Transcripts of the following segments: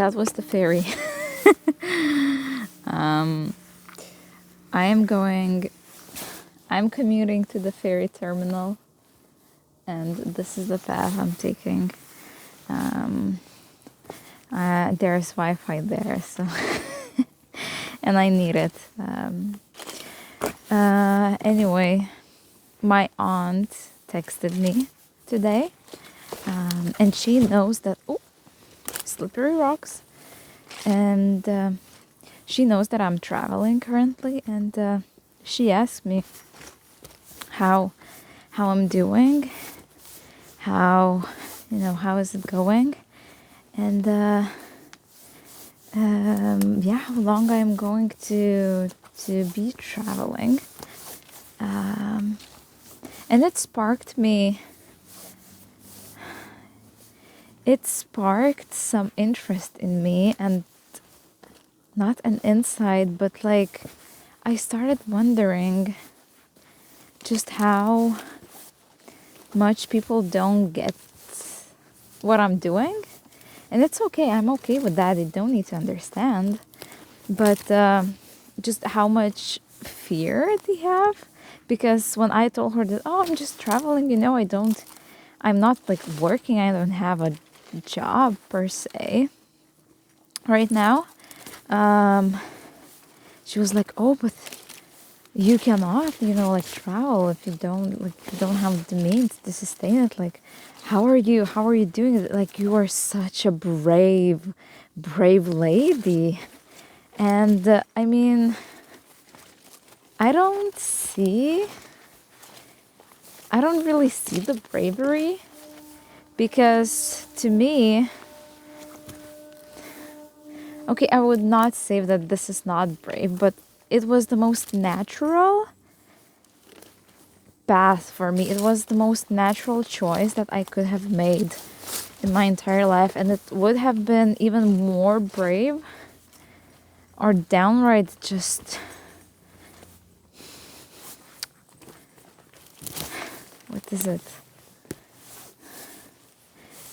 that was the ferry. I'm commuting to the ferry terminal, and this is the path I'm taking. There's Wi-Fi there, so and I need it. Anyway, my aunt texted me today, and she knows that slippery rocks, and she knows that I'm traveling currently, and she asked me how I'm doing, how is it going, and how long I'm going to be traveling, and it sparked some interest in me, and not an insight, but like I started wondering just how much people don't get what I'm doing. And it's okay, I'm okay with that, they don't need to understand. But just how much fear they have. Because when I told her that, I'm just traveling, I'm not like working, I don't have a job per se right now. She was like, but you cannot, travel if you don't have the means to sustain it. Like, how are you doing it? Like, you are such a brave lady. And I mean, I don't really see the bravery, because to me, okay, I would not say that this is not brave, but it was the most natural path for me. It was the most natural choice that I could have made in my entire life, and it would have been even more brave or downright just what is it?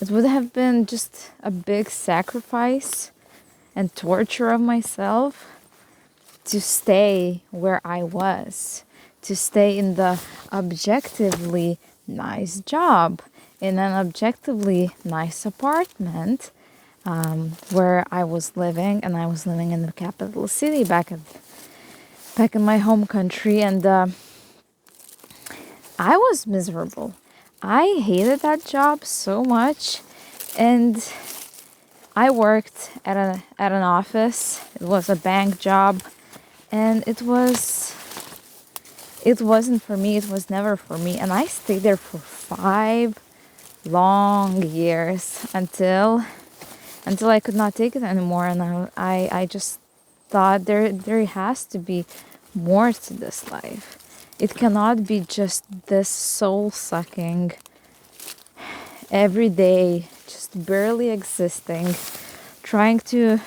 It would have been just a big sacrifice and torture of myself to stay where I was, to stay in the objectively nice job, in an objectively nice apartment, where I was living, and I was living in the capital city back in my home country, and I was miserable. I hated that job so much, and I worked at an office. It was a bank job, and it wasn't for me. It was never for me, and I stayed there for 5 long years until I could not take it anymore, and I just thought there has to be more to this life. It cannot be just this soul-sucking, every day, just barely existing, trying to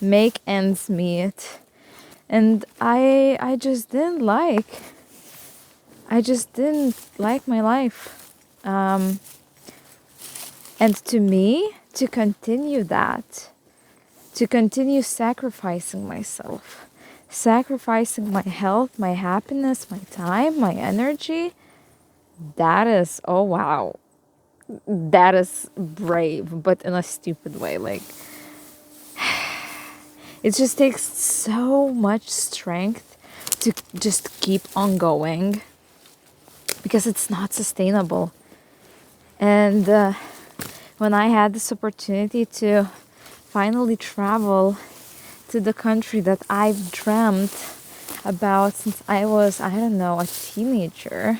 make ends meet. And I just didn't like my life. And to me, to continue sacrificing myself, sacrificing my health, my happiness, my time, my energy, that is, oh wow, that is brave, but in a stupid way. Like, it just takes so much strength to just keep on going, because it's not sustainable. And when I had this opportunity to finally travel to the country that I've dreamt about since I was, I don't know, a teenager,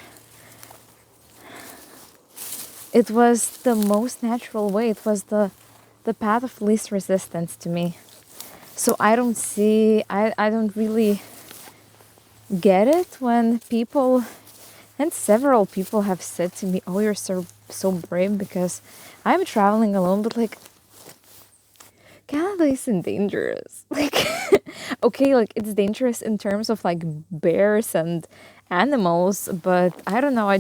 it was the most natural way. It was the path of least resistance to me. So I don't really get it when people, and several people have said to me, you're so brave because I'm traveling alone, but like, Canada isn't dangerous. Like, okay, like, it's dangerous in terms of like bears and animals, but I don't know, I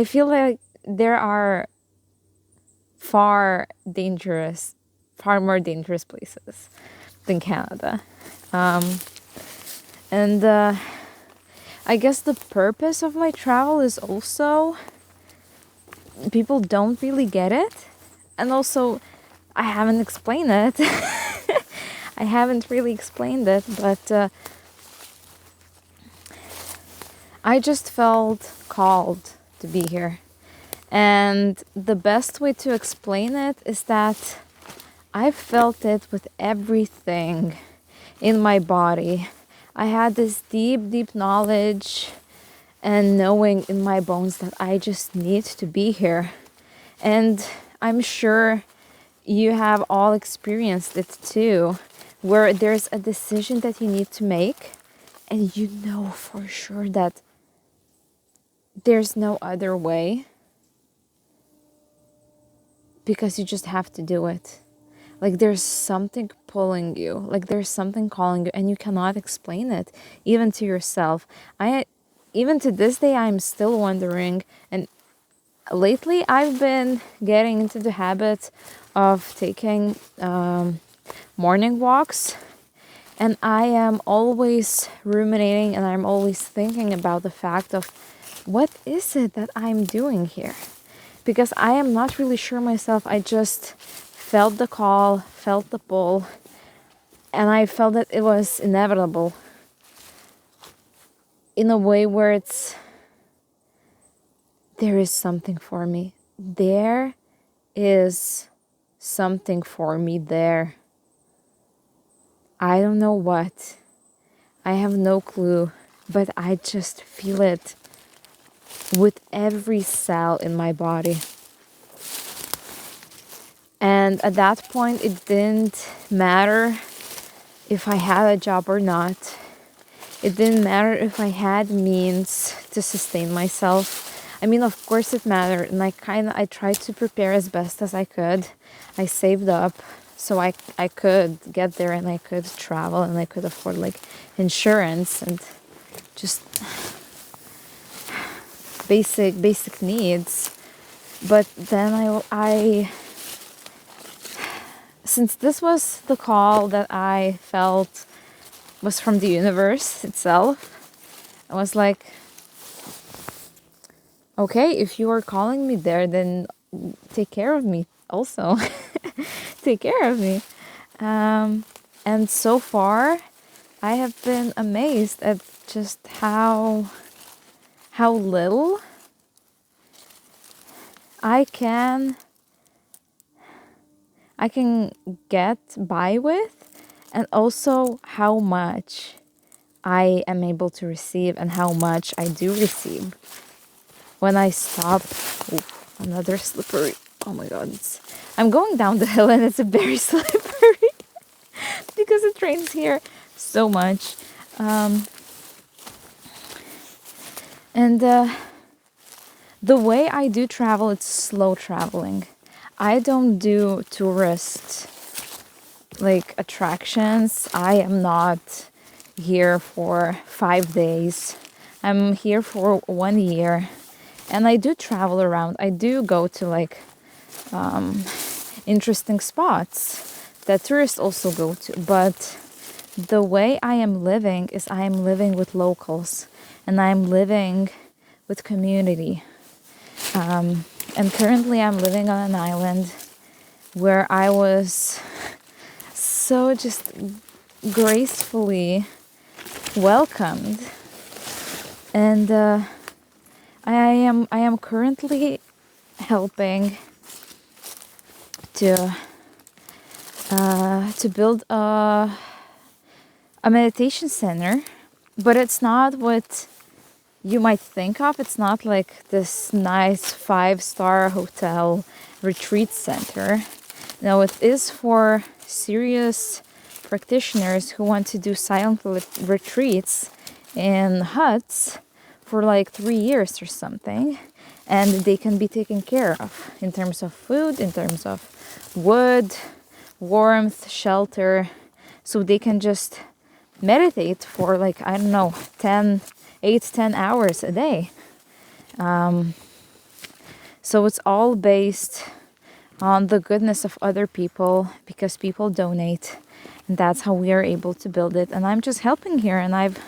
feel like there are far more dangerous places than Canada. And I guess the purpose of my travel is also, people don't really get it. And also, I haven't explained it. I haven't really explained it, but I just felt called to be here. And the best way to explain it is that I felt it with everything in my body. I had this deep, deep knowledge and knowing in my bones that I just need to be here. And I'm sure you have all experienced it too, where there's a decision that you need to make and you know for sure that there's no other way, because you just have to do it. Like there's something pulling you, like there's something calling you, and you cannot explain it even to yourself. Even to this day, I'm still wondering. And lately I've been getting into the habit of taking morning walks, and I am always ruminating and I'm always thinking about the fact of, what is it that I'm doing here? Because I am not really sure myself. I just felt the call, felt the pull, and I felt that it was inevitable in a way where there is something for me. There is something for me there. I don't know what. I have no clue, but I just feel it with every cell in my body. And at that point, it didn't matter if I had a job or not. It didn't matter if I had means to sustain myself. I mean, of course it mattered, and I tried to prepare as best as I could. I saved up so I could get there, and I could travel, and I could afford like insurance and just basic needs. But then I since this was the call that I felt was from the universe itself, I was like, okay, if you are calling me there, then take care of me also. Take care of me. And so far, I have been amazed at just how little I can get by with, and also how much I am able to receive and how much I do receive when I stop. Oof, another slippery. Oh my god, I'm going down the hill and it's a very slippery because it rains here so much. And the way I do travel, it's slow traveling. I don't do tourist like attractions. I am not here for 5 days. I'm here for 1 year, and I do travel around. I do go to like interesting spots that tourists also go to, but the way I am living is I am living with locals, and I'm living with community. And currently I'm living on an island where I was so just gracefully welcomed. And I am currently helping to build a meditation center, but it's not what you might think of. It's not like this nice 5-star hotel retreat center. No, it is for serious practitioners who want to do silent retreats in huts for like 3 years or something, and they can be taken care of in terms of food, in terms of wood, warmth, shelter, so they can just meditate for like, I don't know, 8-10 hours a day. So it's all based on the goodness of other people, because people donate, and that's how we are able to build it. And I'm just helping here, and I've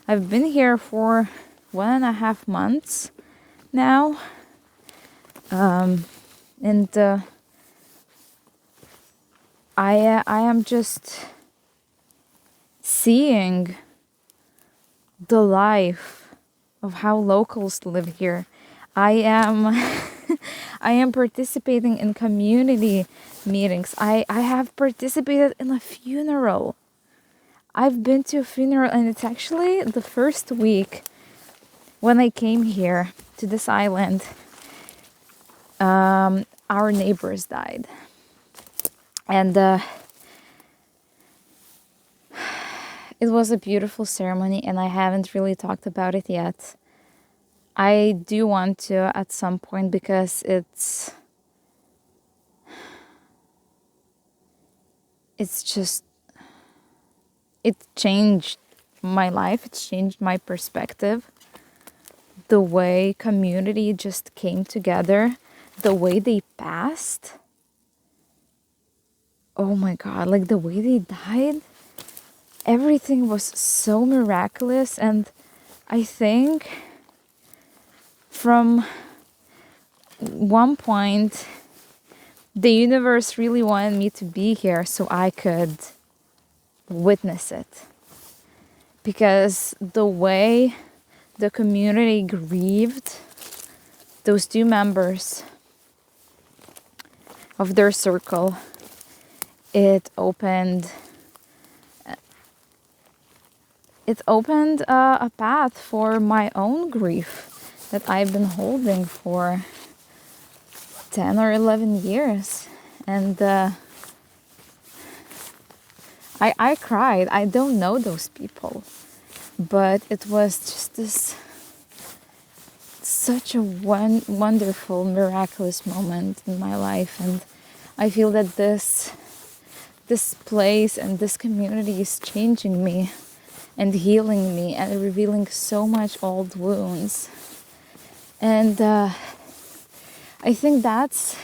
been here for 1.5 months now, and I am just seeing the life of how locals live here. I am I am participating in community meetings. I have participated in a funeral. I've been to a funeral, and it's actually the first week when I came here to this island. Our neighbors died, and it was a beautiful ceremony, and I haven't really talked about it yet. I do want to at some point, because it's just, it changed my life. It's changed my perspective. The way community just came together, the way they passed. Oh my God, like the way they died. Everything was so miraculous. And I think from one point, the universe really wanted me to be here so I could witness it. Because the way the community grieved those two members of their circle, it opened a path for my own grief that I've been holding for 10 or 11 years. And I cried. I don't know those people, but it was just such a wonderful, miraculous moment in my life. And I feel that this place and this community is changing me and healing me and revealing so much old wounds. And I think that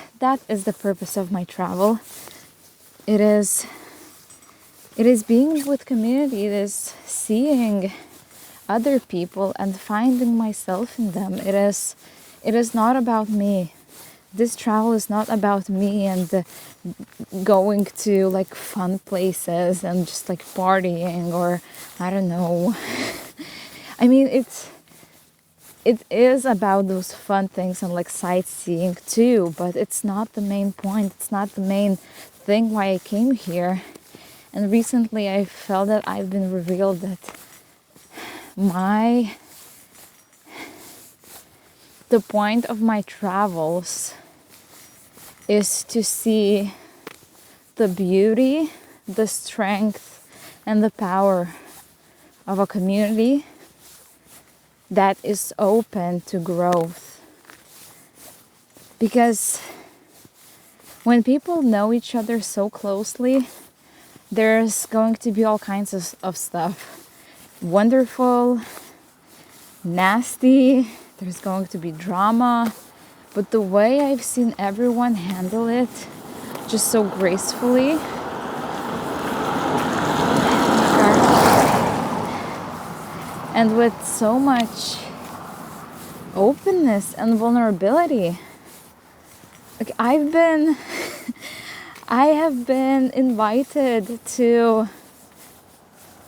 is the purpose of my travel. It is being with community. It is seeing other people and finding myself in them. It is not about me. This travel is not about me and going to like fun places and just like partying, or I don't know. I mean, it is about those fun things and like sightseeing too, but it's not the main point. It's not the main thing why I came here. And recently I felt that I've been revealed that the point of my travels is to see the beauty, the strength, and the power of a community that is open to growth. Because when people know each other so closely, there's going to be all kinds of stuff. Wonderful, nasty, there's going to be drama. But the way I've seen everyone handle it just so gracefully, and with so much openness and vulnerability. Like I have been invited to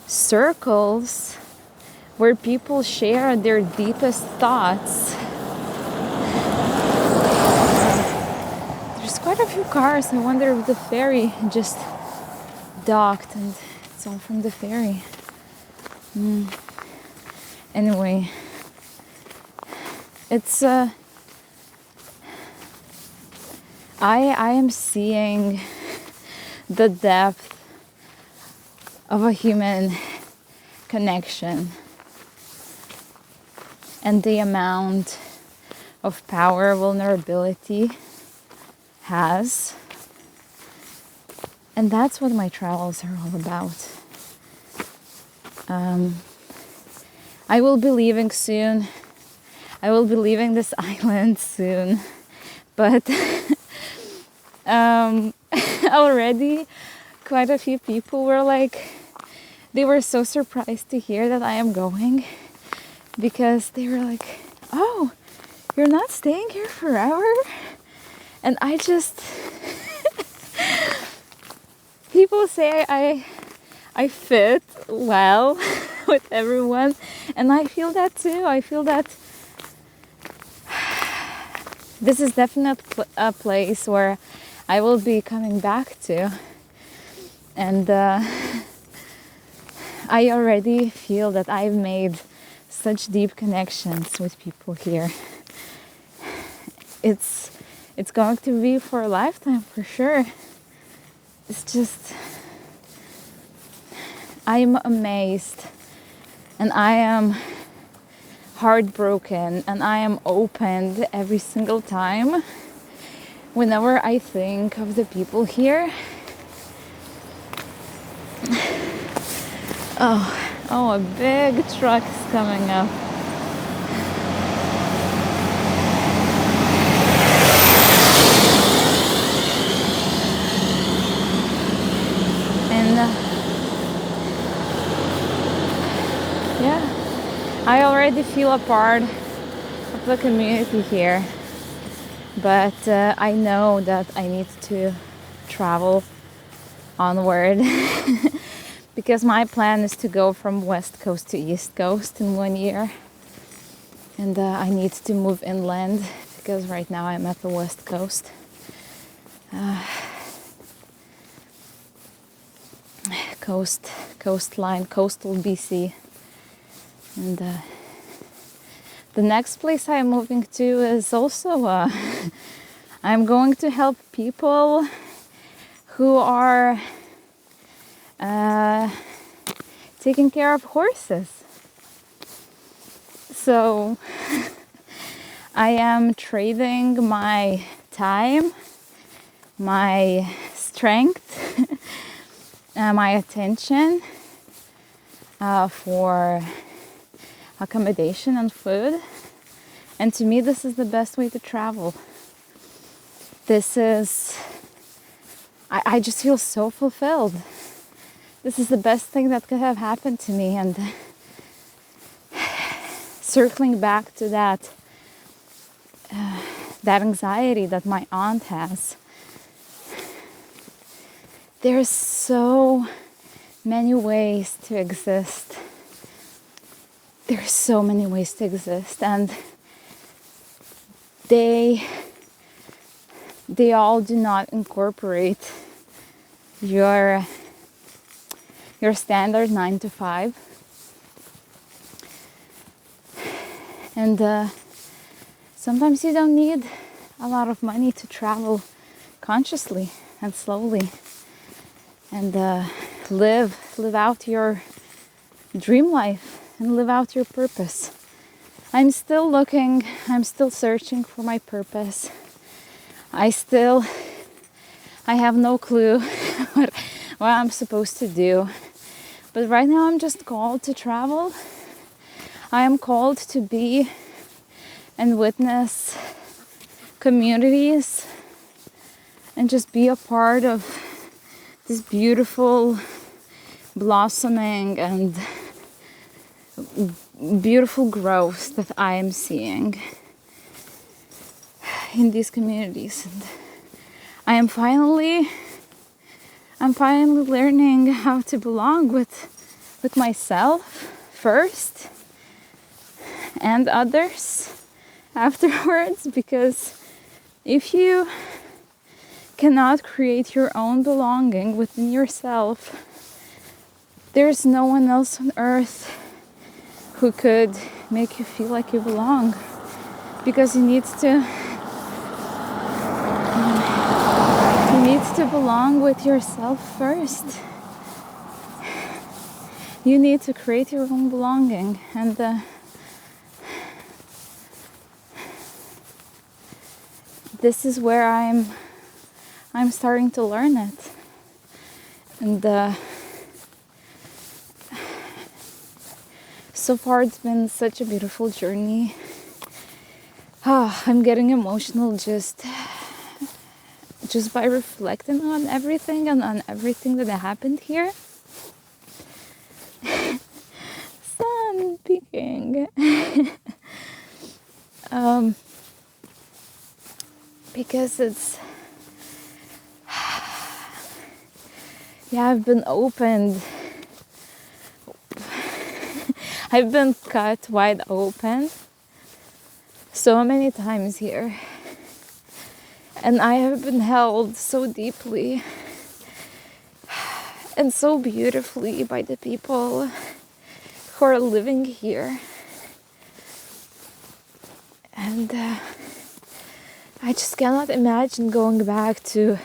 circles where people share their deepest thoughts. There's quite a few cars. I wonder if the ferry just docked and it's all from the ferry. Anyway, it's I am seeing the depth of a human connection and the amount of power vulnerability has. And that's what my travels are all about. I will be leaving soon. I will be leaving this island soon. But Already quite a few people were like, they were so surprised to hear that I am going, because they were like, oh, you're not staying here forever? And I just, people say I fit well with everyone, and I feel that too. I feel that this is definitely a place where I will be coming back to. And I already feel that I've made such deep connections with people here. It's going to be for a lifetime for sure. It's just, I'm amazed, and I am heartbroken, and I am opened every single time whenever I think of the people here. Oh, a big truck is coming up. And yeah, I already feel a part of the community here, but I know that I need to travel onward because my plan is to go from West Coast to East Coast in 1 year, and I need to move inland because right now I'm at the West Coast. Coastline, coastal BC. And the next place I'm moving to is also I'm going to help people who are taking care of horses. So I am trading my time, my strength, my attention for accommodation and food. And to me, this is the best way to travel. This is, I just feel so fulfilled. This is the best thing that could have happened to me. And circling back to that anxiety that my aunt has, there's so many ways to exist. There's so many ways to exist, and they all do not incorporate your standard 9 to 5. And sometimes you don't need a lot of money to travel consciously and slowly, and live out your dream life and live out your purpose. I'm still looking, I'm still searching for my purpose. I have no clue what I'm supposed to do. But right now I'm just called to travel. I am called to be and witness communities and just be a part of this beautiful blossoming and beautiful growth that I am seeing in these communities. And I'm finally learning how to belong with myself first and others afterwards, because if you cannot create your own belonging within yourself, there's no one else on earth who could make you feel like you belong, because you need to belong with yourself first. You need to create your own belonging, and this is where I'm starting to learn it. And so far it's been such a beautiful journey. I'm getting emotional just just by reflecting on everything and on everything that happened here. Sun peeking. Because it's, yeah, I've been opened. I've been cut wide open so many times here. And I have been held so deeply and so beautifully by the people who are living here. And I just cannot imagine going back to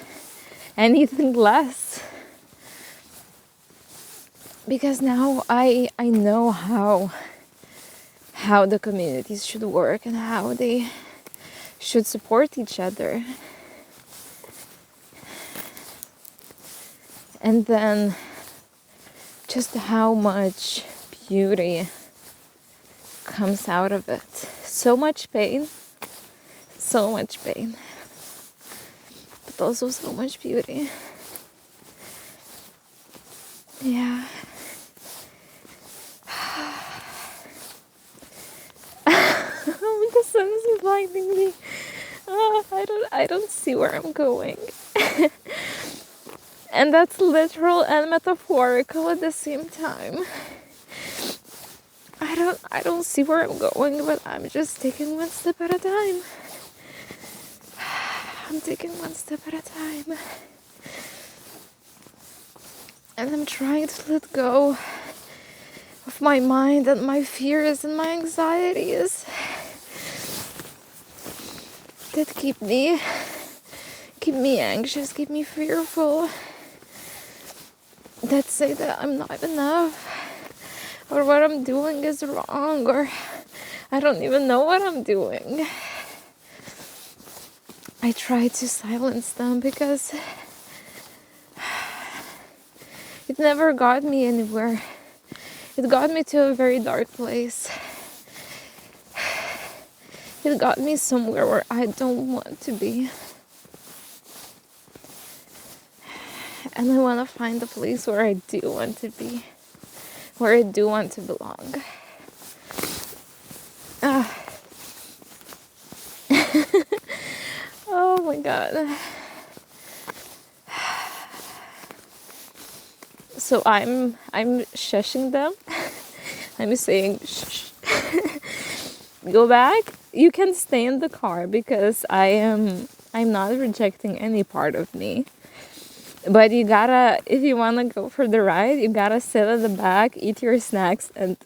anything less. Because now I know how the communities should work and how they should support each other. And then just how much beauty comes out of it. So much pain, but also so much beauty. Yeah. The sun is blinding me. I don't see where I'm going. And that's literal and metaphorical at the same time. I don't see where I'm going, but I'm just taking one step at a time. I'm taking one step at a time. And I'm trying to let go of my mind and my fears and my anxieties that keep me anxious, keep me fearful, that say that I'm not enough, or what I'm doing is wrong, or I don't even know what I'm doing. I try to silence them because it never got me anywhere. It got me to a very dark place. It got me somewhere where I don't want to be. And I want to find a place where I do want to be, where I do want to belong. Oh my God. So I'm shushing them. I'm saying, shh. Go back. You can stay in the car because I'm not rejecting any part of me. But you gotta, if you wanna go for the ride, you gotta sit at the back, eat your snacks, and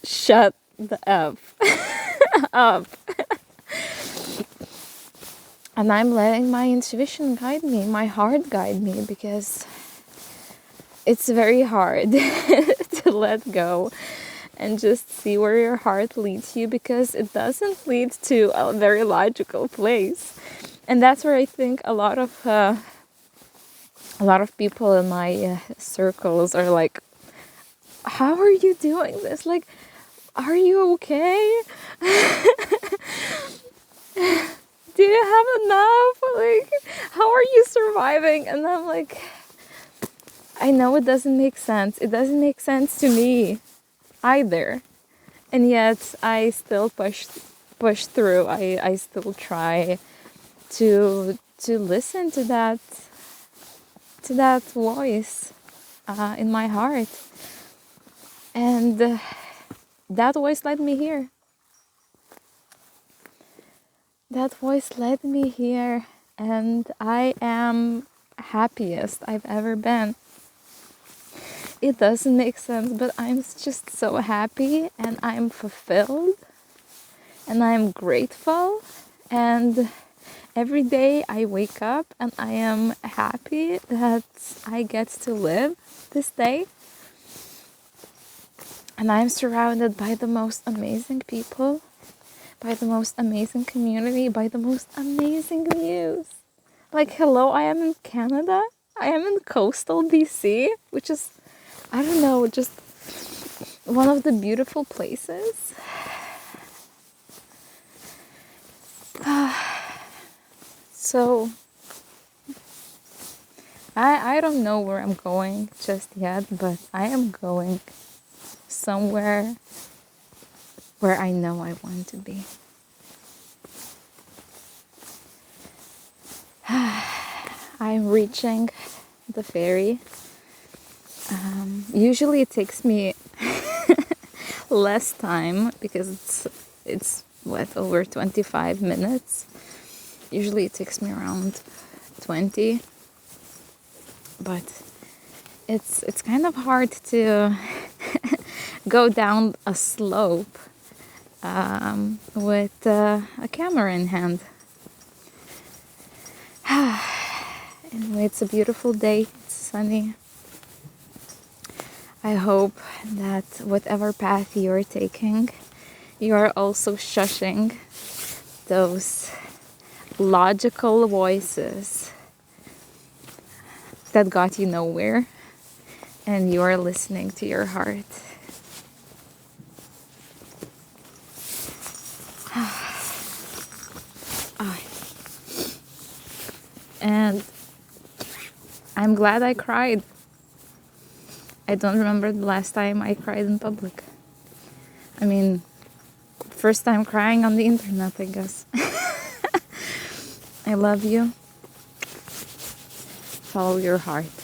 shut the F up. And I'm letting my intuition guide me, my heart guide me, because it's very hard to let go and just see where your heart leads you, because it doesn't lead to a very logical place. And that's where I think a lot of people in my circles are like, how are you doing this? Like, are you okay? Do you have enough? Like, how are you surviving? And I'm like, I know it doesn't make sense. It doesn't make sense to me either. And yet I still push through. I still try to listen to that voice in my heart. And that voice led me here. That voice led me here, and I am happiest I've ever been. It doesn't make sense, but I'm just so happy, and I'm fulfilled, and I'm grateful, and every day I wake up and I am happy that I get to live this day. And I'm surrounded by the most amazing people, by the most amazing community, by the most amazing views. Like, hello, I am in Canada. I am in coastal BC, which is, I don't know, just one of the beautiful places. So I don't know where I'm going just yet, but I am going somewhere where I know I want to be. I'm reaching the ferry. Usually it takes me less time because it's what, over 25 minutes. Usually it takes me around 20, but it's kind of hard to go down a slope with a camera in hand. Anyway, it's a beautiful day. It's sunny. I hope that whatever path you're taking, you're also shushing those logical voices that got you nowhere, and you're listening to your heart. And I'm glad I cried. I don't remember the last time I cried in public. I mean, first time crying on the internet, I guess. I love you. Follow your heart.